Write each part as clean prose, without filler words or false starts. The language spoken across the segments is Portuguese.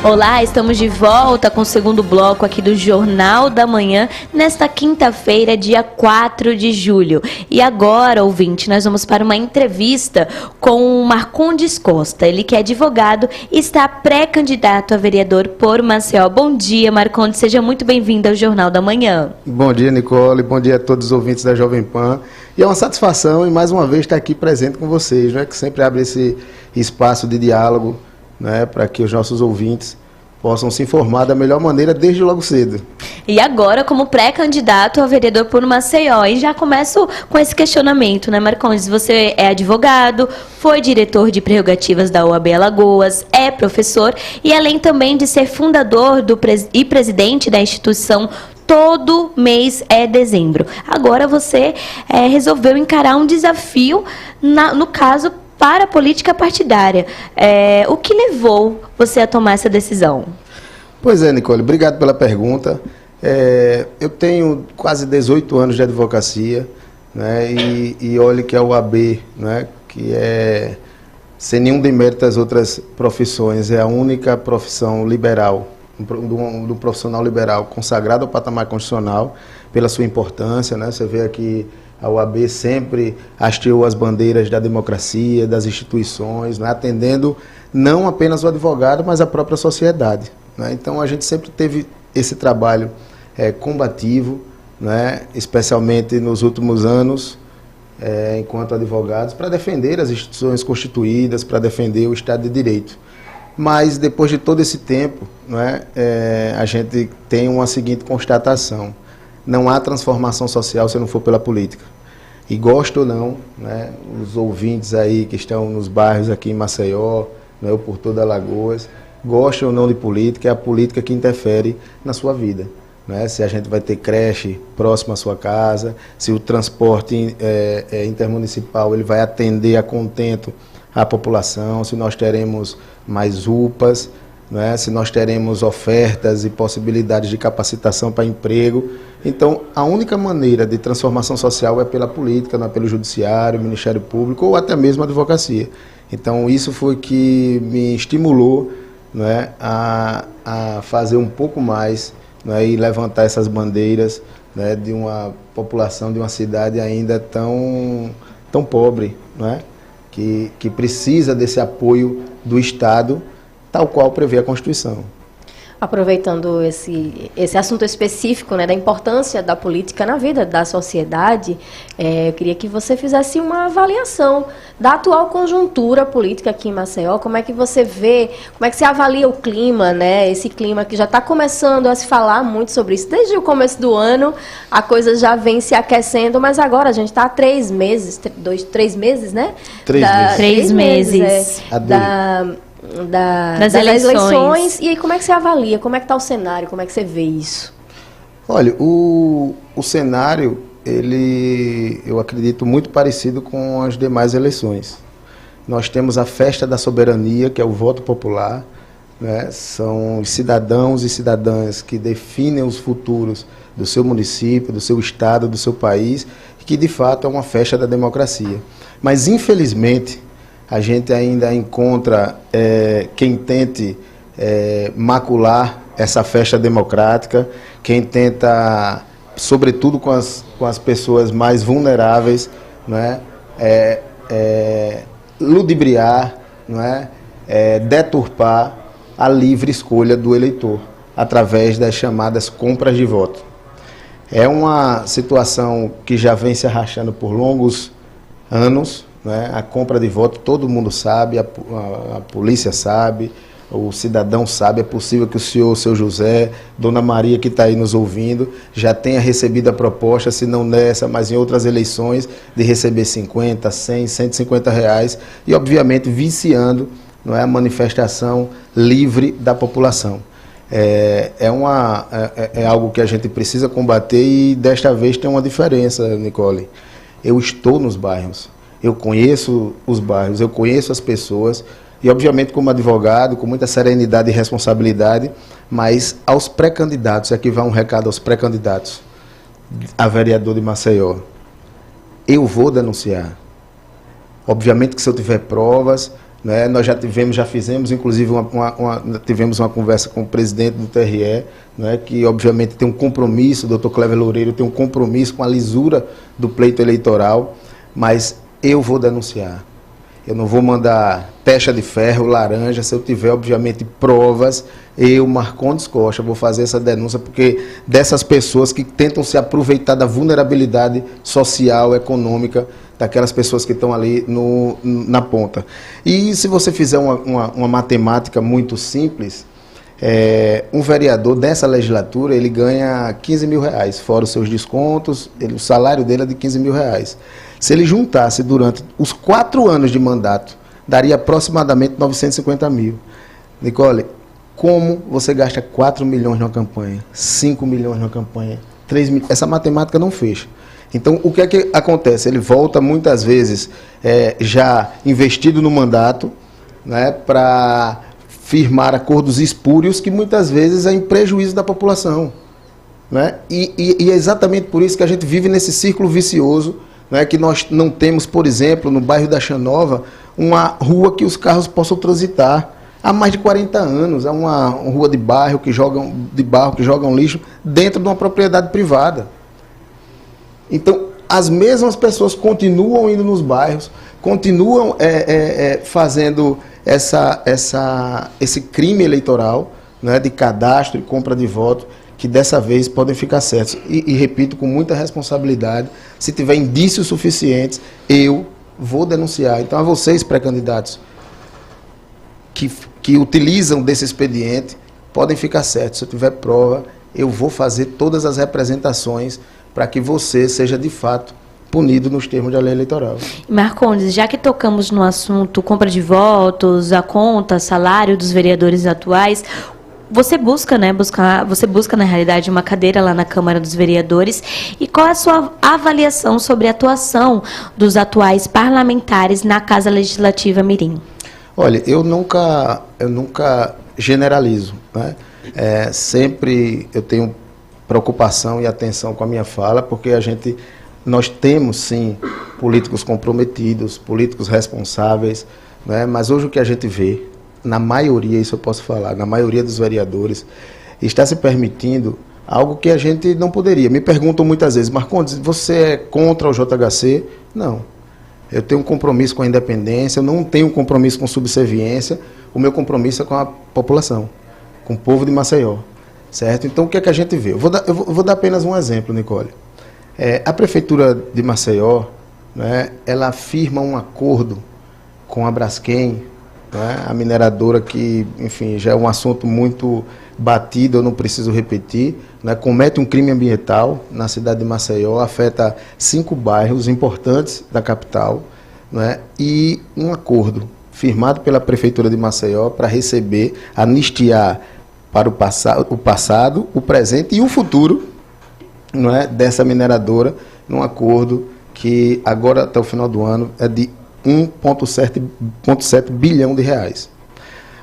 Olá, estamos de volta com o segundo bloco aqui do Jornal da Manhã, nesta quinta-feira, dia 4 de julho. E agora, ouvinte, nós vamos para uma entrevista com o Marcondes Costa. Ele que é advogado e está pré-candidato a vereador por Maceió. Bom dia, Marcondes, seja muito bem-vindo ao Jornal da Manhã. Bom dia, Nicole, bom dia a todos os ouvintes da Jovem Pan. E é uma satisfação e mais uma vez estar aqui presente com vocês, né, que sempre abre esse espaço de diálogo, né, para que os nossos ouvintes possam se informar da melhor maneira desde logo cedo. E agora, como pré-candidato a vereador por Maceió, e já começo com esse questionamento, né, Marcondes? Você é advogado, foi diretor de prerrogativas da OAB Alagoas, é professor e além também de ser fundador e presidente da instituição Todo Mês é Dezembro. Agora você resolveu encarar um desafio, no caso, para a política partidária. O que levou você a tomar essa decisão? Pois é, Nicole, obrigado pela pergunta. Eu tenho quase 18 anos de advocacia, né, e olhe que a OAB, né, que é, sem nenhum demérito às outras profissões, é a única profissão liberal, do profissional liberal consagrado ao patamar constitucional pela sua importância, né? Você vê aqui a OAB sempre hasteou as bandeiras da democracia, das instituições, né? Atendendo não apenas o advogado, mas a própria sociedade, né? Então a gente sempre teve esse trabalho combativo, né? Especialmente nos últimos anos, enquanto advogados, para defender as instituições constituídas, para defender o Estado de Direito. Mas depois de todo esse tempo, né, a gente tem uma seguinte constatação: não há transformação social se não for pela política. E gosto ou não, né, os ouvintes aí que estão nos bairros aqui em Maceió, né, ou por toda Alagoas, gostam ou não de política, é a política que interfere na sua vida, né? Se a gente vai ter creche próximo à sua casa, se o transporte intermunicipal ele vai atender a contento a população, se nós teremos mais UPAs, né, se nós teremos ofertas e possibilidades de capacitação para emprego. Então, a única maneira de transformação social é pela política, não é pelo judiciário, Ministério Público ou até mesmo a advocacia. Então, isso foi que me estimulou, né, a fazer um pouco mais, né, e levantar essas bandeiras, né, de uma população, de uma cidade ainda tão pobre, né, que precisa desse apoio do Estado, tal qual prevê a Constituição. Aproveitando esse assunto específico, né, da importância da política na vida da sociedade, eu queria que você fizesse uma avaliação da atual conjuntura política aqui em Maceió. Como é que você vê, como é que você avalia o clima, né, esse clima que já está começando a se falar muito sobre isso. Desde o começo do ano, a coisa já vem se aquecendo, mas agora a gente está há 3 meses, 3 meses, né? 3 meses. Das eleições. E aí, como é que você avalia? Como é que está o cenário? Como é que você vê isso? Olha, o cenário, eu acredito, muito parecido com as demais eleições. Nós temos a festa da soberania, que é o voto popular, né? São os cidadãos e cidadãs que definem os futuros do seu município, do seu estado, do seu país, e que, de fato, é uma festa da democracia. Mas, infelizmente, a gente ainda encontra quem tente macular essa festa democrática, quem tenta, sobretudo com as pessoas mais vulneráveis, né, ludibriar, né, deturpar a livre escolha do eleitor, através das chamadas compras de voto. É uma situação que já vem se arrastando por longos anos, né? A compra de voto, todo mundo sabe, a polícia sabe, o cidadão sabe. É possível que o senhor, seu José, Dona Maria, que está aí nos ouvindo, já tenha recebido a proposta, se não nessa, mas em outras eleições, de receber 50, 100, 150 reais e, obviamente, viciando, não é, a manifestação livre da população. É algo que a gente precisa combater e, desta vez, tem uma diferença, Nicole. Eu estou nos bairros. Eu conheço os bairros, eu conheço as pessoas e, obviamente, como advogado, com muita serenidade e responsabilidade, mas aos pré-candidatos, aqui vai um recado aos pré-candidatos a vereador de Maceió. Eu vou denunciar. Obviamente que se eu tiver provas, né? Nós já fizemos, inclusive, tivemos uma conversa com o presidente do TRE, né? Que obviamente tem um compromisso, o doutor Clever Loureiro tem um compromisso com a lisura do pleito eleitoral, mas eu vou denunciar. Eu não vou mandar testa de ferro, laranja, se eu tiver, obviamente, provas, eu, Marcondes Costa, vou fazer essa denúncia, porque dessas pessoas que tentam se aproveitar da vulnerabilidade social, econômica, daquelas pessoas que estão ali na ponta. E se você fizer uma matemática muito simples, um vereador dessa legislatura, ele ganha 15 mil reais, fora os seus descontos, o salário dele é de 15 mil reais. Se ele juntasse durante os 4 anos de mandato, daria aproximadamente 950 mil. Nicole, como você gasta 4 milhões numa campanha, 5 milhões numa campanha, 3 milhões? Essa matemática não fecha. Então, o que é que acontece? Ele volta muitas vezes já investido no mandato, né, para firmar acordos espúrios que muitas vezes é em prejuízo da população, né? E é exatamente por isso que a gente vive nesse círculo vicioso, né, que nós não temos, por exemplo, no bairro da Xanova, uma rua que os carros possam transitar. Há mais de 40 anos, é uma rua de barro que jogam lixo dentro de uma propriedade privada. Então, as mesmas pessoas continuam indo nos bairros, continuam fazendo esse crime eleitoral, né, de cadastro e compra de voto, que dessa vez podem ficar certos. E repito, com muita responsabilidade, se tiver indícios suficientes, eu vou denunciar. Então, a vocês, pré-candidatos, que utilizam desse expediente, podem ficar certos. Se eu tiver prova, eu vou fazer todas as representações para que você seja, de fato, punido nos termos da lei eleitoral. Marcondes, já que tocamos no assunto compra de votos, a conta, salário dos vereadores atuais, você busca, na realidade, uma cadeira lá na Câmara dos Vereadores. E qual é a sua avaliação sobre a atuação dos atuais parlamentares na Casa Legislativa Mirim? Olha, eu nunca generalizo, né? Sempre eu tenho preocupação e atenção com a minha fala, porque nós temos, sim, políticos comprometidos, políticos responsáveis, né? Mas hoje o que a gente vê, na maioria, isso eu posso falar, na maioria dos vereadores, está se permitindo algo que a gente não poderia. Me perguntam muitas vezes, Marcondes, você é contra o JHC? Não. Eu tenho um compromisso com a independência, eu não tenho um compromisso com subserviência, o meu compromisso é com a população, com o povo de Maceió, certo? Então, o que é que a gente vê? Eu vou dar apenas um exemplo, Nicole. A Prefeitura de Maceió, né, ela firma um acordo com a Braskem, né, a mineradora que, enfim, já é um assunto muito batido, eu não preciso repetir, né, comete um crime ambiental na cidade de Maceió, afeta 5 bairros importantes da capital, né, e um acordo firmado pela Prefeitura de Maceió para receber, anistiar para o passado, o presente e o futuro, não é, dessa mineradora, num acordo que agora, até o final do ano, é de 1,7 bilhão de reais.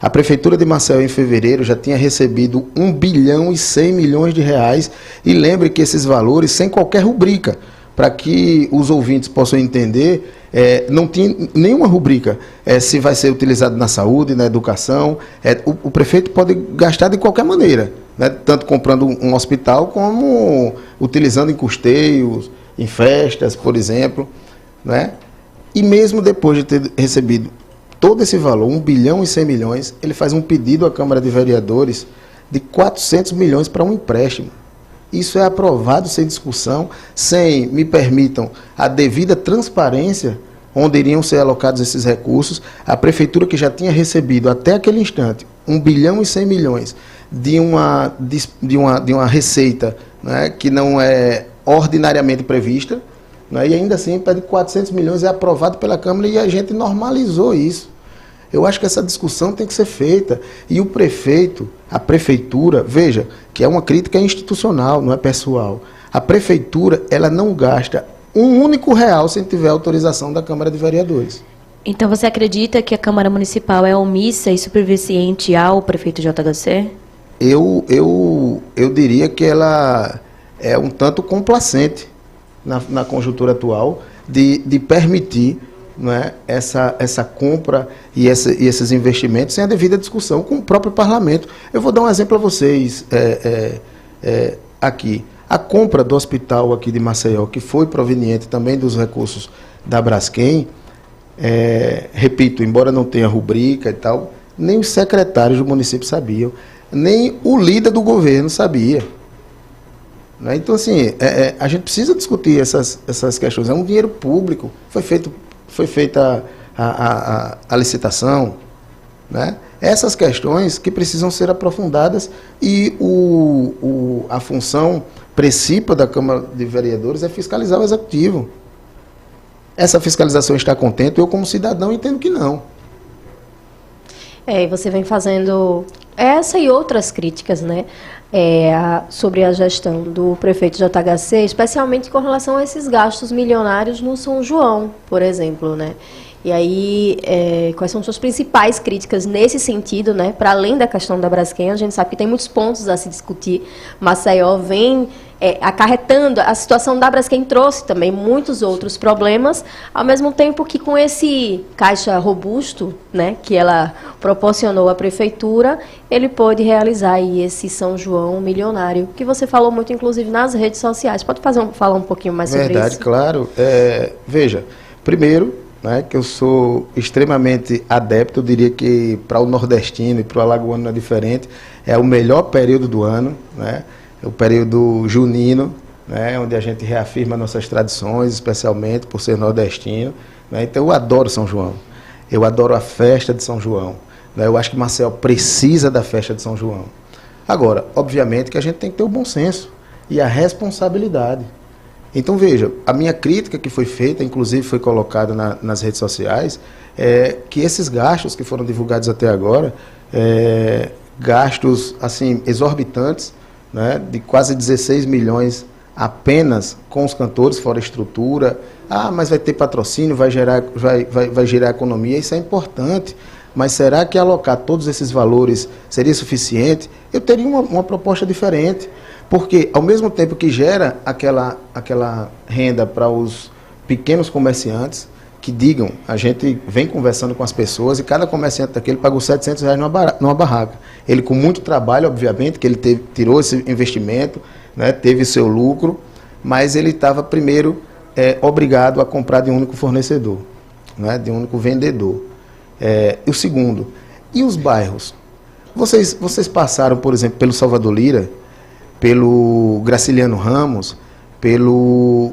A Prefeitura de Maceió, em fevereiro, já tinha recebido 1 bilhão e 100 milhões de reais, e lembre que esses valores, sem qualquer rubrica, para que os ouvintes possam entender, não tinha nenhuma rubrica, se vai ser utilizado na saúde, na educação, o prefeito pode gastar de qualquer maneira, né, tanto comprando um hospital, como utilizando em custeios, em festas, por exemplo, né? E mesmo depois de ter recebido todo esse valor, 1 bilhão e 100 milhões, ele faz um pedido à Câmara de Vereadores de 400 milhões para um empréstimo. Isso é aprovado sem discussão, sem, me permitam, a devida transparência onde iriam ser alocados esses recursos. A Prefeitura, que já tinha recebido até aquele instante 1 bilhão e 100 milhões de uma receita, né, que não é ordinariamente prevista, né, e ainda assim pede 400 milhões, é aprovado pela Câmara e a gente normalizou isso. Eu acho que essa discussão tem que ser feita. E o prefeito, a prefeitura, veja, que é uma crítica institucional, não é pessoal. A prefeitura, ela não gasta um único real sem tiver autorização da Câmara de Vereadores. Então você acredita que a Câmara Municipal é omissa e superviciente ao prefeito JHC? Eu diria que ela é um tanto complacente na conjuntura atual de permitir não é, essa compra e esses investimentos sem a devida discussão com o próprio parlamento. Eu vou dar um exemplo a vocês aqui. A compra do hospital aqui de Maceió, que foi proveniente também dos recursos da Braskem, repito, embora não tenha rubrica e tal, nem os secretários do município sabiam, nem o líder do governo sabia. Né? Então, assim, a gente precisa discutir essas questões. É um dinheiro público, foi feita a licitação, né? Essas questões que precisam ser aprofundadas e a função principal da Câmara de Vereadores é fiscalizar o Executivo. Essa fiscalização está contente? Eu, como cidadão, entendo que não. E você vem fazendo essa e outras críticas, né, sobre a gestão do prefeito JHC, especialmente com relação a esses gastos milionários no São João, por exemplo, né? E aí, quais são suas principais críticas nesse sentido, né? Para além da questão da Braskem, a gente sabe que tem muitos pontos a se discutir. Maceió vem acarretando, a situação da Braskem trouxe também muitos outros problemas, ao mesmo tempo que com esse caixa robusto, né, que ela proporcionou à prefeitura, ele pôde realizar aí esse São João milionário, que você falou muito, inclusive, nas redes sociais. Pode falar um pouquinho mais sobre isso? Verdade, claro. Veja, primeiro, né, que eu sou extremamente adepto, eu diria que para o nordestino e para o alagoano não é diferente, é o melhor período do ano, né, o período junino, né, onde a gente reafirma nossas tradições, especialmente por ser nordestino, né, então eu adoro São João, eu adoro a festa de São João, né, eu acho que Maceió precisa da festa de São João. Agora, obviamente que a gente tem que ter o bom senso e a responsabilidade. Então, veja, a minha crítica que foi feita, inclusive foi colocada nas redes sociais, é que esses gastos que foram divulgados até agora, gastos assim exorbitantes, né, de quase 16 milhões apenas com os cantores, fora estrutura. Mas vai ter patrocínio, vai gerar economia, isso é importante. Mas será que alocar todos esses valores seria suficiente? Eu teria uma proposta diferente. Porque, ao mesmo tempo que gera aquela renda para os pequenos comerciantes, que digam, a gente vem conversando com as pessoas e cada comerciante daquele pagou R$700 numa barraca. Ele, com muito trabalho, obviamente, que ele tirou esse investimento, né, teve seu lucro, mas ele estava, primeiro, obrigado a comprar de um único fornecedor, né, de um único vendedor. E o segundo, e os bairros? Vocês passaram, por exemplo, pelo Salvador Lira, pelo Graciliano Ramos, pelo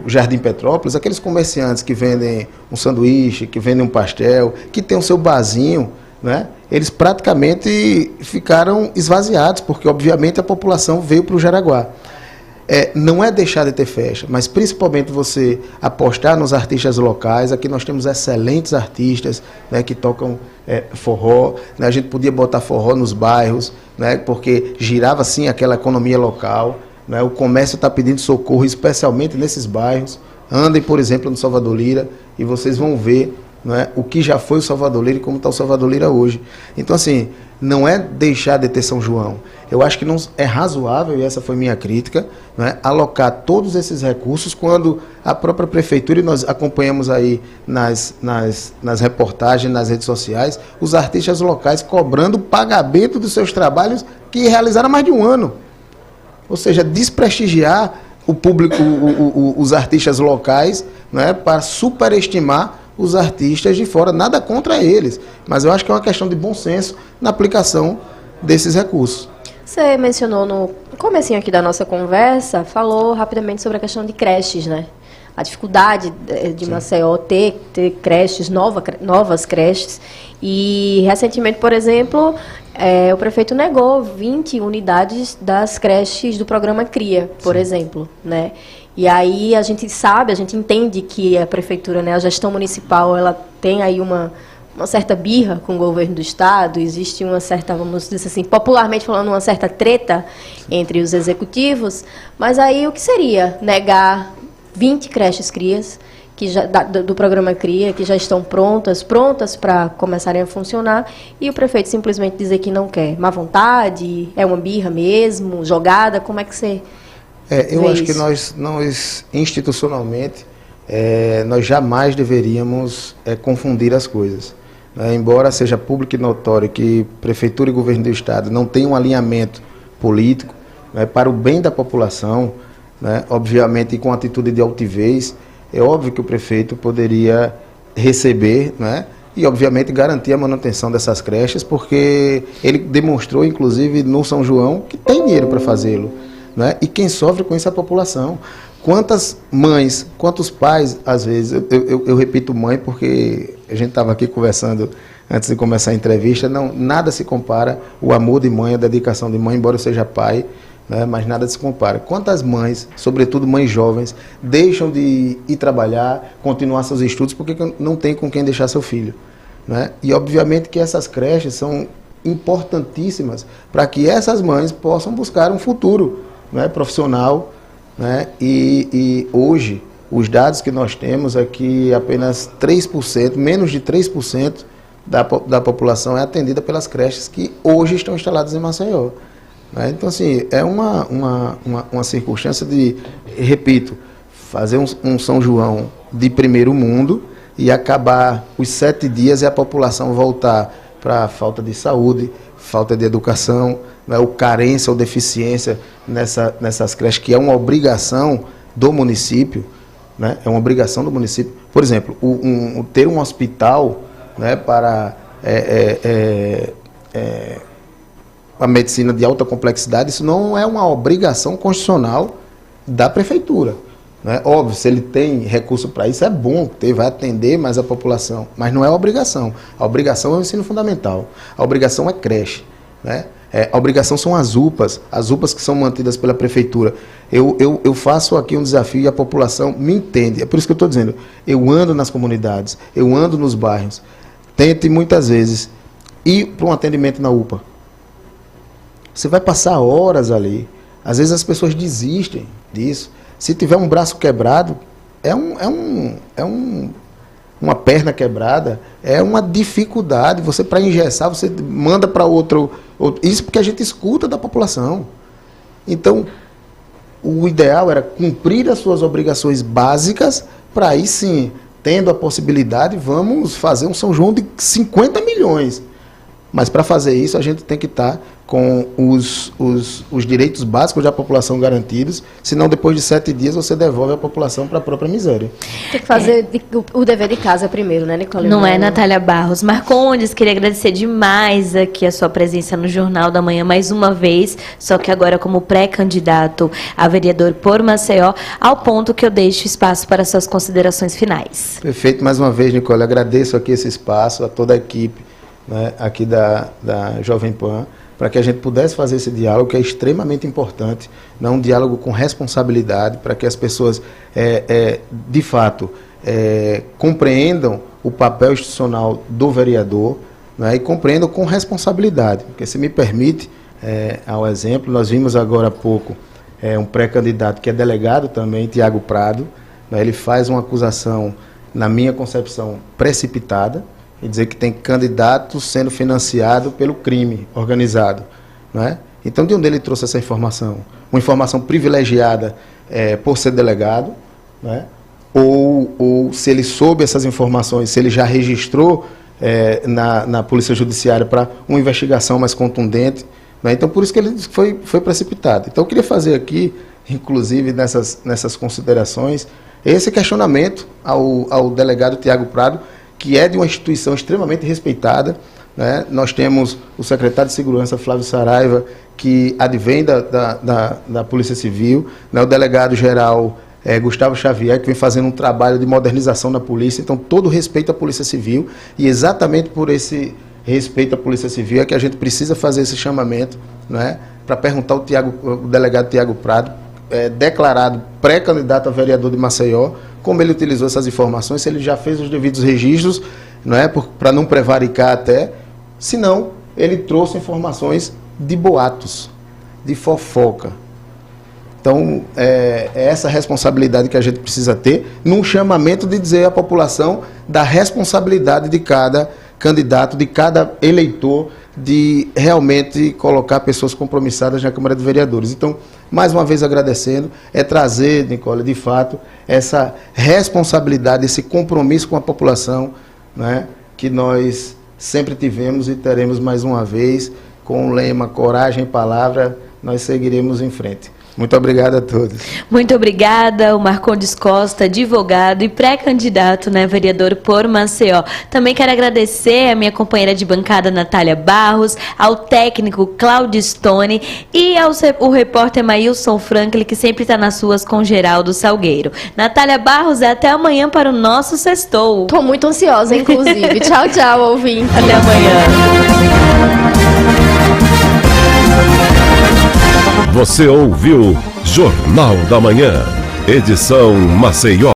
Jardim Petrópolis, aqueles comerciantes que vendem um sanduíche, que vendem um pastel, que tem o seu barzinho, né? Eles praticamente ficaram esvaziados, porque obviamente a população veio para o Jaraguá. Não é deixar de ter festa, mas principalmente você apostar nos artistas locais. Aqui nós temos excelentes artistas, né, que tocam forró, né? A gente podia botar forró nos bairros, né, porque girava sim aquela economia local, né? O comércio está pedindo socorro, especialmente nesses bairros. Andem, por exemplo, no Salvador Lira e vocês vão ver, né, o que já foi o Salvador Lira e como está o Salvador Lira hoje. Então, assim, não é deixar de ter São João. Eu acho que não é razoável, e essa foi minha crítica, né, alocar todos esses recursos quando a própria prefeitura, e nós acompanhamos aí nas reportagens, nas redes sociais, os artistas locais cobrando pagamento dos seus trabalhos que realizaram há mais de um ano. Ou seja, desprestigiar o público, os artistas locais, né, para superestimar os artistas de fora. Nada contra eles, mas eu acho que é uma questão de bom senso na aplicação desses recursos. Você mencionou no comecinho aqui da nossa conversa, falou rapidamente sobre a questão de creches, né? A dificuldade de Maceió ter creches, novas creches. E recentemente, por exemplo, o prefeito negou 20 unidades das creches do programa CRIA, por exemplo, né? E aí a gente entende que a prefeitura, né, a gestão municipal, ela tem aí uma certa birra com o governo do estado, existe uma certa, vamos dizer assim, popularmente falando, uma certa treta entre os executivos, mas aí o que seria negar 20 creches CRIAs, do programa CRIA, que já estão prontas para começarem a funcionar, e o prefeito simplesmente dizer que não quer? Má vontade? É uma birra mesmo? Jogada? Como é que você eu acho que nós institucionalmente, nós jamais deveríamos confundir as coisas. Embora seja público e notório que Prefeitura e Governo do Estado não têm um alinhamento político, para o bem da população, obviamente com atitude de altivez, é óbvio que o prefeito poderia receber, e obviamente garantir a manutenção dessas creches, porque ele demonstrou, inclusive no São João, que tem dinheiro para fazê-lo. E quem sofre com isso é a população. Quantas mães, quantos pais, às vezes, eu repito mãe porque a gente estava aqui conversando antes de começar a entrevista, nada se compara o amor de mãe, a dedicação de mãe, embora eu seja pai, mas nada se compara. Quantas mães, sobretudo mães jovens, deixam de ir trabalhar, continuar seus estudos, porque não tem com quem deixar seu filho. E obviamente que essas creches são importantíssimas para que essas mães possam buscar um futuro profissional. E hoje, os dados que nós temos é que apenas 3%, menos de 3% da população é atendida pelas creches que hoje estão instaladas em Maceió. Então, assim, é uma circunstância de, repito, fazer um São João de primeiro mundo e acabar os 7 dias e a população voltar para falta de saúde, falta de educação, ou carência ou deficiência nessas creches, que é uma obrigação do município, é uma obrigação do município. Por exemplo, ter um hospital para a medicina de alta complexidade, isso não é uma obrigação constitucional da prefeitura. Óbvio, se ele tem recurso para isso, é bom vai atender mais a população, mas não é obrigação. A obrigação é o ensino fundamental, a obrigação é creche. A obrigação são as UPAs que são mantidas pela prefeitura. Eu faço aqui um desafio e a população me entende. É por isso que eu estou dizendo, eu ando nas comunidades, eu ando nos bairros. Tente muitas vezes ir para um atendimento na UPA. Você vai passar horas ali. Às vezes as pessoas desistem disso. Se tiver um braço quebrado, uma perna quebrada, é uma dificuldade. Você, para engessar, você manda para outro. Isso porque a gente escuta da população. Então, o ideal era cumprir as suas obrigações básicas, para aí sim, tendo a possibilidade, vamos fazer um São João de 50 milhões. Mas para fazer isso, a gente tem que estar com os direitos básicos da população garantidos, senão depois de 7 dias você devolve a população para a própria miséria. Tem que fazer o dever de casa primeiro, né, Nicole? Não é, Natália Barros? Marcondes, queria agradecer demais aqui a sua presença no Jornal da Manhã mais uma vez, só que agora como pré-candidato a vereador por Maceió, ao ponto que eu deixo espaço para suas considerações finais. Perfeito, mais uma vez, Nicole, agradeço aqui esse espaço, a toda a equipe aqui da Jovem Pan, para que a gente pudesse fazer esse diálogo, que é extremamente importante, um diálogo com responsabilidade, para que as pessoas, de fato, compreendam o papel institucional do vereador, e compreendam com responsabilidade. Porque, se me permite, ao exemplo, nós vimos agora há pouco um pré-candidato que é delegado também, Tiago Prado, ele faz uma acusação, na minha concepção, precipitada, e dizer que tem candidato sendo financiado pelo crime organizado. Então, de onde ele trouxe essa informação? Uma informação privilegiada por ser delegado, ou se ele soube essas informações, se ele já registrou na Polícia Judiciária para uma investigação mais contundente. Então, por isso que ele foi precipitado. Então, eu queria fazer aqui, inclusive nessas considerações, esse questionamento ao delegado Tiago Prado, que é de uma instituição extremamente respeitada. Nós temos o secretário de Segurança, Flávio Saraiva, que advém da Polícia Civil, o delegado-geral Gustavo Xavier, que vem fazendo um trabalho de modernização da polícia. Então, todo respeito à Polícia Civil, e exatamente por esse respeito à Polícia Civil é que a gente precisa fazer esse chamamento, para perguntar ao delegado Tiago Prado, declarado pré-candidato a vereador de Maceió, como ele utilizou essas informações, se ele já fez os devidos registros, para não prevaricar até, senão ele trouxe informações de boatos, de fofoca. Então, é essa responsabilidade que a gente precisa ter, num chamamento de dizer à população da responsabilidade de cada candidato, de cada eleitor, de realmente colocar pessoas compromissadas na Câmara de Vereadores. Então, mais uma vez agradecendo, é trazer, Nicole, de fato, essa responsabilidade, esse compromisso com a população, né, que nós sempre tivemos e teremos mais uma vez, com o lema Coragem e Palavra, nós seguiremos em frente. Muito obrigado a todos. Muito obrigada, o Marcondes Costa, advogado e pré-candidato, né, vereador por Maceió. Também quero agradecer a minha companheira de bancada, Natália Barros, ao técnico Claudio Stone e o repórter Maílson Franklin, que sempre está nas ruas com Geraldo Salgueiro. Natália Barros, até amanhã para o nosso Sextou. Tô muito ansiosa, inclusive. Tchau, tchau, ouvinte. Até amanhã. Você ouviu Jornal da Manhã, edição Maceió.